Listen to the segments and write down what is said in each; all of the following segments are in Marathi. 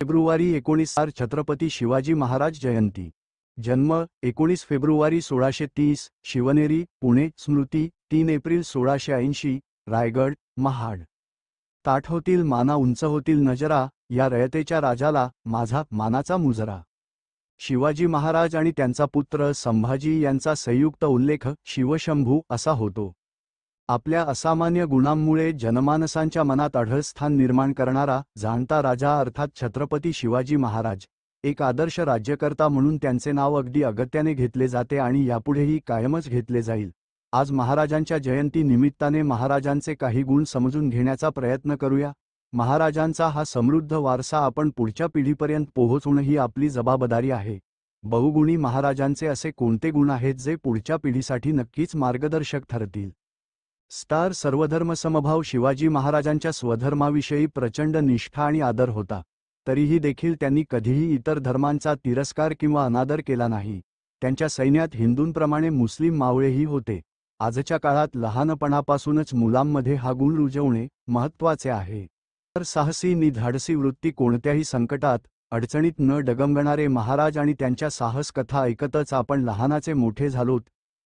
फेब्रुवारी 19 छत्रपती शिवाजी महाराज जयंती। जन्म 19 फेब्रुवारी 1630, शिवनेरी, पुणे। स्मृती 3 एप्रिल 1680, रायगड, महाड। ताठ होतील माना, उंच होतील नजरा, या रयतेच्या राजाला माझा मानाचा मुजरा। शिवाजी महाराज आणि त्यांचा पुत्र संभाजी यांचा संयुक्त उल्लेख शिवशंभू असा होतो। आपल्या असामान्य गुणांमुळे जनमानसांच्या मनात अढळ स्थान निर्माण करणारा जाणता राजा अर्थात छत्रपती शिवाजी महाराज। एक आदर्श राज्यकर्ता म्हणून त्यांचे नाव अगदी अगत्याने घेतले जाते आणि यापुढेही कायमच घेतले जाईल। आज महाराजांच्या जयंती निमित्ताने महाराजांचे काही गुण समजून घेण्याचा प्रयत्न करूया। महाराजांचा हा समृद्ध वारसा आपण पुढच्या पिढीपर्यंत पोहोचवणं ही आपली जबाबदारी आहे। बहुगुणी महाराजांचे असे कोणते गुण आहेत जे पुढच्या पिढीसाठी नक्कीच मार्गदर्शक ठरतील? स्टार सर्वधर्म समभाव। शिवाजी महाराजांच्या स्वधर्माविषयी प्रचंड निष्ठा आणि आदर होता, तरीही देखील त्यांनी कधीही इतर धर्मांचा तिरस्कार किंवा अनादर केला नाही। त्यांच्या सैन्यात हिंदूंप्रमाणे मुस्लिम मावळेही होते। आजच्या काळात लहानपणापासूनच मुलांमध्ये हा गुण रुजवणे महत्त्वाचे आहे। तर साहसी नि धाडसी वृत्ती, कोणत्याही संकटात अडचणीत न डगमगणारे महाराज आणि त्यांच्या साहस कथा ऐकतच आपण लहानाचे मोठे झालोत।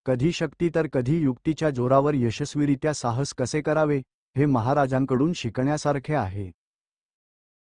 कधी शक्ती तर कधी युक्तीच्या जोरावर यशस्वीरित्या साहस कसे करावे हे महाराजांकडून शिकण्यासारखे आहे।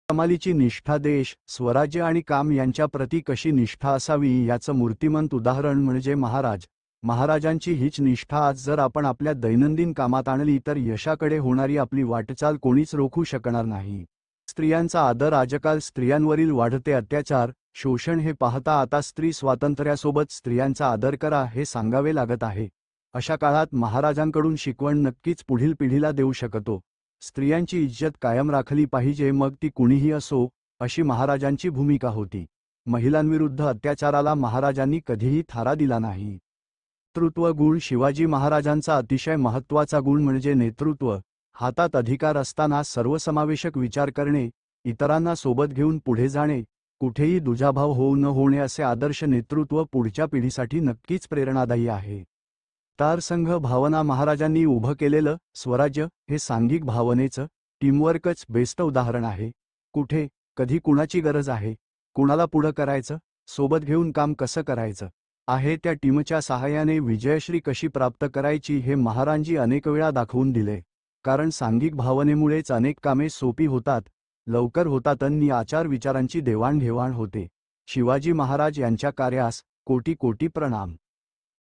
कमालीची निष्ठा, देश, स्वराज्य आणि काम यांच्याप्रती कशी निष्ठा असावी याचं मूर्तिमंत उदाहरण म्हणजे महाराज। महाराजांची हीच निष्ठा आज जर आपण आपल्या दैनंदिन कामात आणली तर यशाकडे होणारी आपली वाटचाल कोणीच रोखू शकणार नाही। स्त्रियांचा आदर। आजकाल स्त्रियांवरील वाढते अत्याचार, शोषण हे पाहता आता स्त्री स्वातंत्र्यासोबत स्त्रियांचा आदर करा हे सांगावे लागत आहे। अशा काळात महाराजांकडून शिकवण नक्कीच पुढील पिढीला देऊ शकतो। स्त्रियांची इज्जत कायम राखली पाहिजे, मग ती कुणीही असो, अशी महाराजांची भूमिका होती। महिलांविरुद्ध अत्याचाराला महाराजांनी कधीही थारा दिला नाही। नेतृत्व गुण। शिवाजी महाराजांचा अतिशय महत्त्वाचा गुण म्हणजे नेतृत्व। हातात अधिकार असताना सर्वसमावेशक विचार करणे, इतरांना सोबत घेऊन पुढे जाणे, कुठेही दुजाभाव होऊ न होणे असे आदर्श नेतृत्व पुढच्या पिढीसाठी नक्कीच प्रेरणादायी आहे। तार संघ भावना। महाराजांनी उभं केलेलं स्वराज्य हे सांघिक भावनेचं, टीमवर्कच बेस्ट उदाहरण आहे। कुठे कधी कुणाची गरज आहे, कुणाला पुढं करायचं, सोबत घेऊन काम कसं करायचं आहे, त्या टीमच्या सहाय्याने विजयश्री कशी प्राप्त करायची हे महाराजांनी अनेक वेळा दाखवून दिले। कारण सांघिक भावनेमुळेच अनेक कामे सोपी होतात, लवकर होतात आणि आचार विचारांची देवाणघेवाण होते। शिवाजी महाराज यांच्या कार्यास कोटी कोटी प्रणाम।